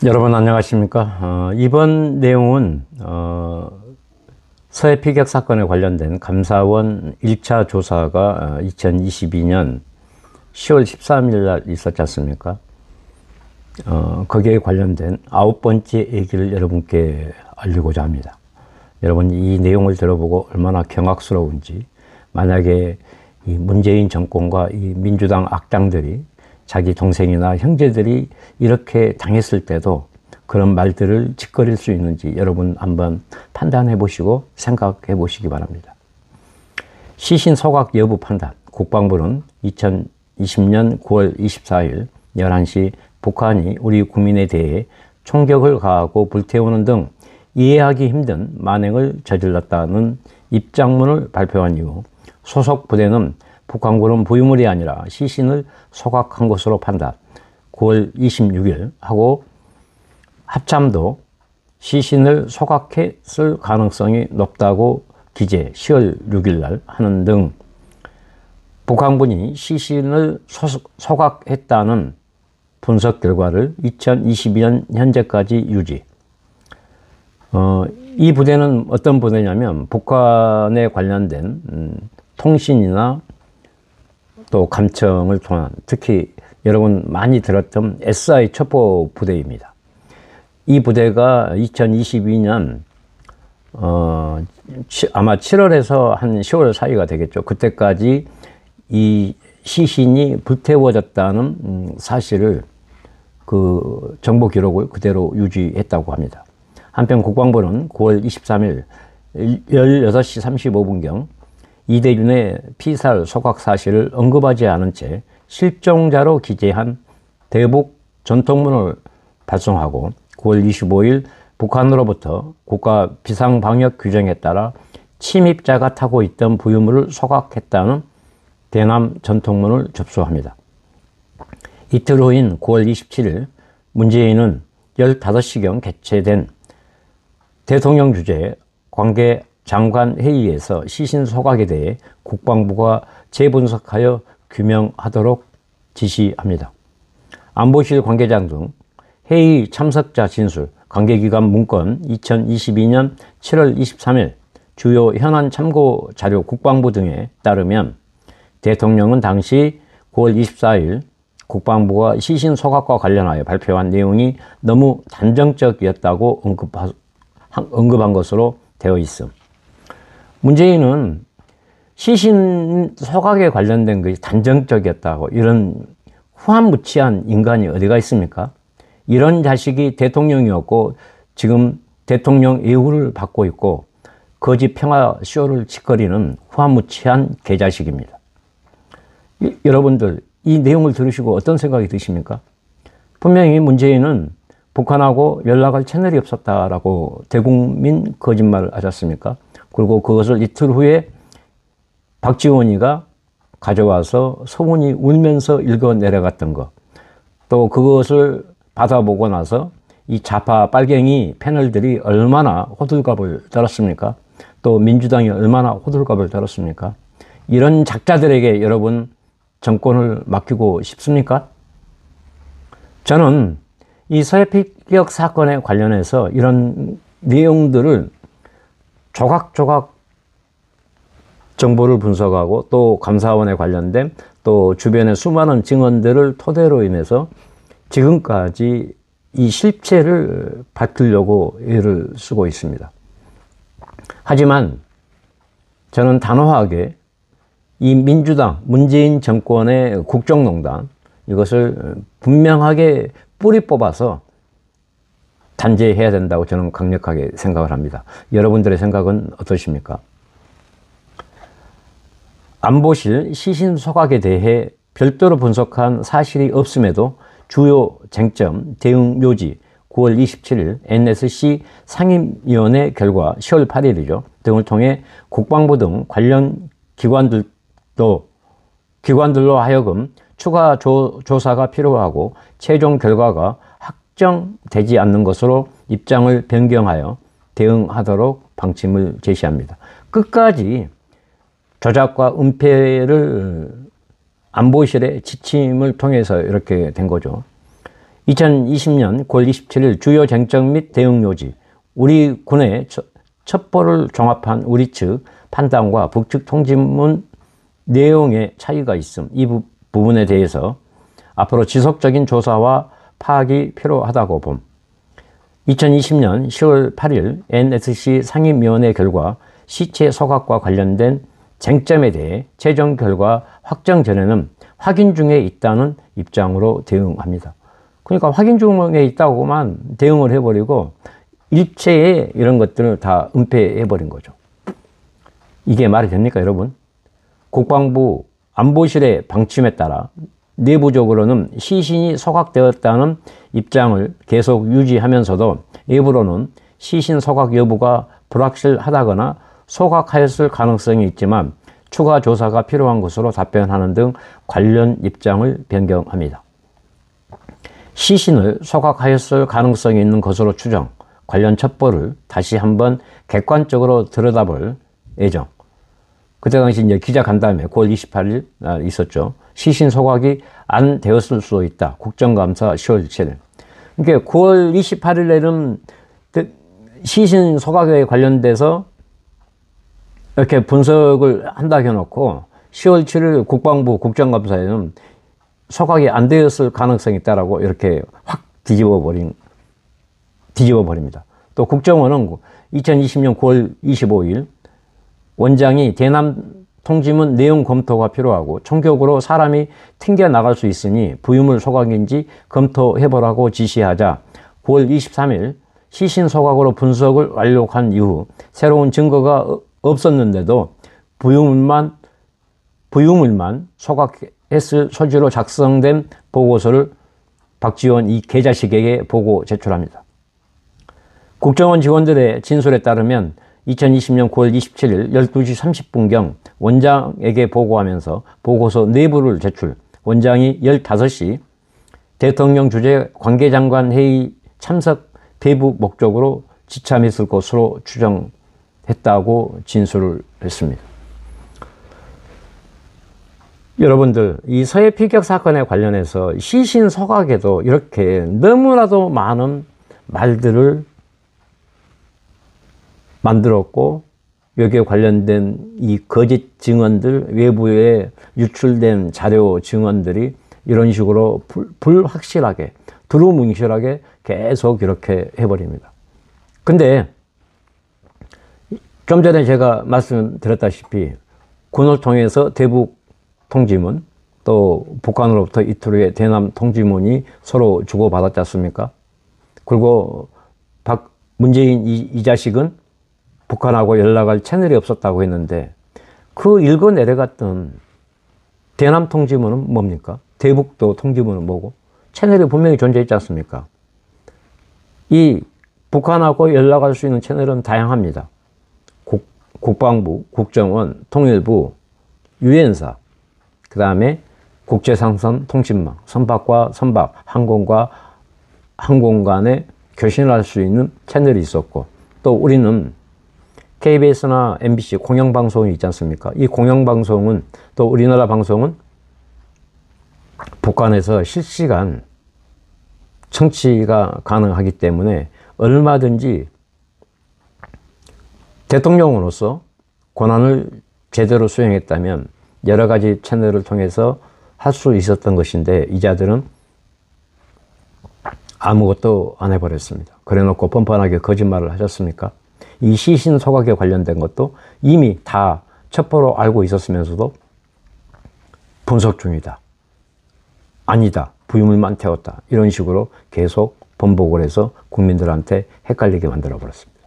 여러분 안녕하십니까? 이번 내용은 서해 피격 사건에 관련된 감사원 1차 조사가 2022년 10월 13일 날 있었지 않습니까? 거기에 관련된 9번째 얘기를 여러분께 알리고자 합니다. 여러분 이 내용을 들어보고 얼마나 경악스러운지, 만약에 이 문재인 정권과 이 민주당 악당들이 자기 동생이나 형제들이 이렇게 당했을 때도 그런 말들을 짓거릴 수 있는지 여러분 한번 판단해 보시고 생각해 보시기 바랍니다. 시신 소각 여부 판단. 국방부는 2020년 9월 24일 11시 북한이 우리 국민에 대해 총격을 가하고 불태우는 등 이해하기 힘든 만행을 저질렀다는 입장문을 발표한 이후 소속 부대는 북한군은 부유물이 아니라 시신을 소각한 것으로 판단. 9월 26일 하고 합참도 시신을 소각했을 가능성이 높다고 기재 10월 6일 날 하는 등 북한군이 시신을 소각했다는 분석 결과를 2022년 현재까지 유지. 이 부대는 어떤 부대냐면 북한에 관련된 통신이나 또 감청을 통한, 특히 여러분 많이 들었던 SI 첩보 부대입니다. 이 부대가 2022년 아마 7월에서 한 10월 사이가 되겠죠. 그때까지 이 시신이 불태워졌다는 사실을, 그 정보 기록을 그대로 유지했다고 합니다. 한편 국방부는 9월 23일 18시 35분경 이대준의 피살 소각 사실을 언급하지 않은 채 실종자로 기재한 대북 전통문을 발송하고 9월 25일 북한으로부터 국가 비상방역 규정에 따라 침입자가 타고 있던 부유물을 소각했다는 대남 전통문을 접수합니다. 이틀 후인 9월 27일 문재인은 15시경 개최된 대통령 주재 관계 장관 회의에서 시신 소각에 대해 국방부가 재분석하여 규명하도록 지시합니다. 안보실 관계자 등 회의 참석자 진술, 관계기관 문건 2022년 7월 23일 주요 현안 참고 자료 국방부 등에 따르면 대통령은 당시 9월 24일 국방부가 시신 소각과 관련하여 발표한 내용이 너무 단정적이었다고 언급한 것으로 되어 있음. 문재인은 시신 소각에 관련된 것이 단정적이었다고, 이런 후한무치한 인간이 어디가 있습니까? 이런 자식이 대통령이었고 지금 대통령 예우를 받고 있고 거짓 평화 쇼를 짓거리는 후한무치한 개자식입니다. 여러분들 이 내용을 들으시고 어떤 생각이 드십니까? 분명히 문재인은 북한하고 연락할 채널이 없었다라고 대국민 거짓말을 하지 않습니까? 그리고 그것을 이틀 후에 박지원이가 가져와서 서훈이 울면서 읽어 내려갔던 것, 또 그것을 받아보고 나서 이 좌파 빨갱이 패널들이 얼마나 호들갑을 떨었습니까? 또 민주당이 얼마나 호들갑을 떨었습니까? 이런 작자들에게 여러분 정권을 맡기고 싶습니까? 저는 이 서해 피격 사건에 관련해서 이런 내용들을 조각조각 정보를 분석하고 또 감사원에 관련된 또 주변의 수많은 증언들을 토대로 인해서 지금까지 이 실체를 밝히려고 애를 쓰고 있습니다. 하지만 저는 단호하게 이 민주당, 문재인 정권의 국정농단, 이것을 분명하게 뿌리 뽑아서 단죄해야 된다고 저는 강력하게 생각을 합니다. 여러분들의 생각은 어떠십니까? 안보실 시신 소각에 대해 별도로 분석한 사실이 없음에도 주요 쟁점, 대응 요지, 9월 27일 NSC 상임위원회 결과 10월 8일이죠. 등을 통해 국방부 등 관련 기관들로 하여금 추가 조사가 필요하고 최종 결과가 확정되지 않는 것으로 입장을 변경하여 대응하도록 방침을 제시합니다. 끝까지 조작과 은폐를 안보실의 지침을 통해서 이렇게 된 거죠. 2020년 9월 27일 주요 쟁점 및 대응 요지, 우리 군의 첩보를 종합한 우리 측 판단과 북측 통지문 내용에 차이가 있음. 이 부분에 대해서 앞으로 지속적인 조사와 파악이 필요하다고 봄. 2020년 10월 8일 NSC 상임위원회 결과 시체 소각과 관련된 쟁점에 대해 최종 결과 확정 전에는 확인 중에 있다는 입장으로 대응합니다. 그러니까 확인 중에 있다고만 대응을 해버리고 일체의 이런 것들을 다 은폐해버린 거죠. 이게 말이 됩니까, 여러분? 국방부 안보실의 방침에 따라 내부적으로는 시신이 소각되었다는 입장을 계속 유지하면서도 일부로는 시신 소각 여부가 불확실하다거나 소각하였을 가능성이 있지만 추가 조사가 필요한 것으로 답변하는 등 관련 입장을 변경합니다. 시신을 소각하였을 가능성이 있는 것으로 추정, 관련 첩보를 다시 한번 객관적으로 들여다볼 예정. 그때 당시 이제 기자간담회 9월 28일 있었죠. 시신 소각이 안 되었을 수도 있다. 국정감사 10월 7일. 그러니까 9월 28일에는 시신 소각에 관련돼서 이렇게 분석을 한다 해놓고 10월 7일 국방부 국정감사에는 소각이 안 되었을 가능성이 있다라고 이렇게 확 뒤집어 버립니다. 또 국정원은 2020년 9월 25일 원장이 대남 통지문 내용 검토가 필요하고 총격으로 사람이 튕겨 나갈 수 있으니 부유물 소각인지 검토해보라고 지시하자 9월 23일 시신 소각으로 분석을 완료한 이후 새로운 증거가 없었는데도 부유물만 소각했을 소지로 작성된 보고서를 박지원 이 개자식에게 보고 제출합니다. 국정원 직원들의 진술에 따르면 2020년 9월 27일 12시 30분경 원장에게 보고하면서 보고서 내부를 제출, 원장이 15시 대통령 주재 관계장관 회의 참석 배부 목적으로 지참했을 것으로 추정했다고 진술을 했습니다. 여러분들, 이 서해 피격 사건에 관련해서 시신 소각에도 이렇게 너무나도 많은 말들을 만들었고 여기에 관련된 이 거짓 증언들, 외부에 유출된 자료 증언들이 이런 식으로 불확실하게, 두루뭉실하게 계속 이렇게 해버립니다. 근데 좀 전에 제가 말씀드렸다시피 군을 통해서 대북 통지문, 또 북한으로부터 이틀 후에 대남 통지문이 서로 주고받았지 않습니까? 그리고 문재인 이 자식은 북한하고 연락할 채널이 없었다고 했는데 그 읽어 내려갔던 대남 통지문은 뭡니까? 대북도 통지문은 뭐고? 채널이 분명히 존재했지 않습니까? 이 북한하고 연락할 수 있는 채널은 다양합니다. 국방부, 국정원, 통일부, 유엔사, 그 다음에 국제상선 통신망, 선박과 선박, 항공과 항공 간에 교신할 수 있는 채널이 있었고 또 우리는 KBS나 MBC 공영방송이 있지 않습니까? 이 공영방송은 또 우리나라 방송은 북한에서 실시간 청취가 가능하기 때문에 얼마든지 대통령으로서 권한을 제대로 수행했다면 여러 가지 채널을 통해서 할 수 있었던 것인데 이자들은 아무것도 안 해버렸습니다. 그래놓고 뻔뻔하게 거짓말을 하셨습니까? 이 시신 소각에 관련된 것도 이미 다 첩보로 알고 있었으면서도 분석 중이다. 아니다. 부유물만 태웠다. 이런 식으로 계속 번복을 해서 국민들한테 헷갈리게 만들어 버렸습니다.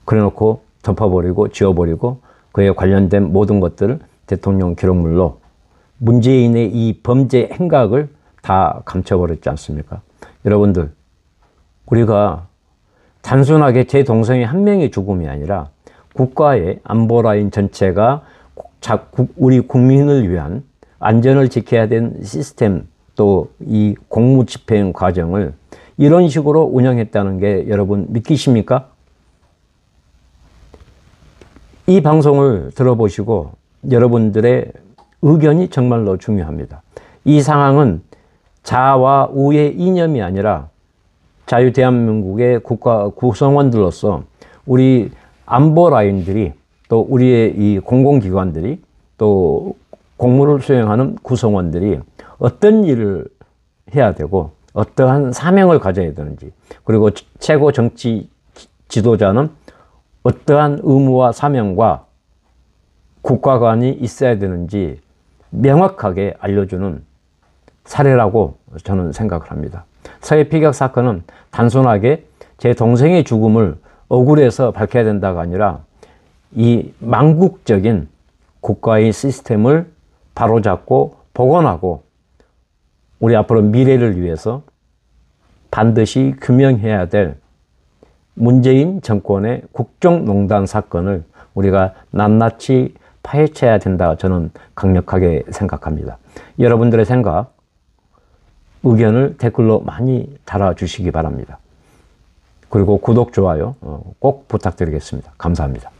그래놓고 덮어버리고 지워버리고 그에 관련된 모든 것들을 대통령 기록물로 문재인의 이 범죄 행각을 다 감춰버렸지 않습니까? 여러분들, 우리가 단순하게 제 동생의 한 명의 죽음이 아니라 국가의 안보라인 전체가 우리 국민을 위한 안전을 지켜야 되는 시스템 또 이 공무 집행 과정을 이런 식으로 운영했다는 게 여러분 믿기십니까? 이 방송을 들어보시고 여러분들의 의견이 정말로 중요합니다. 이 상황은 자와 우의 이념이 아니라 자유대한민국의 국가 구성원들로서 우리 안보 라인들이 또 우리의 이 공공기관들이 또 공무를 수행하는 구성원들이 어떤 일을 해야 되고 어떠한 사명을 가져야 되는지, 그리고 최고 정치 지도자는 어떠한 의무와 사명과 국가관이 있어야 되는지 명확하게 알려주는 사례라고 저는 생각을 합니다. 서해 피격 사건은 단순하게 제 동생의 죽음을 억울해서 밝혀야 된다가 아니라 이 망국적인 국가의 시스템을 바로잡고 복원하고 우리 앞으로 미래를 위해서 반드시 규명해야 될 문재인 정권의 국정농단 사건을 우리가 낱낱이 파헤쳐야 된다, 저는 강력하게 생각합니다. 여러분들의 생각, 의견을 댓글로 많이 달아주시기 바랍니다. 그리고 구독, 좋아요 꼭 부탁드리겠습니다. 감사합니다.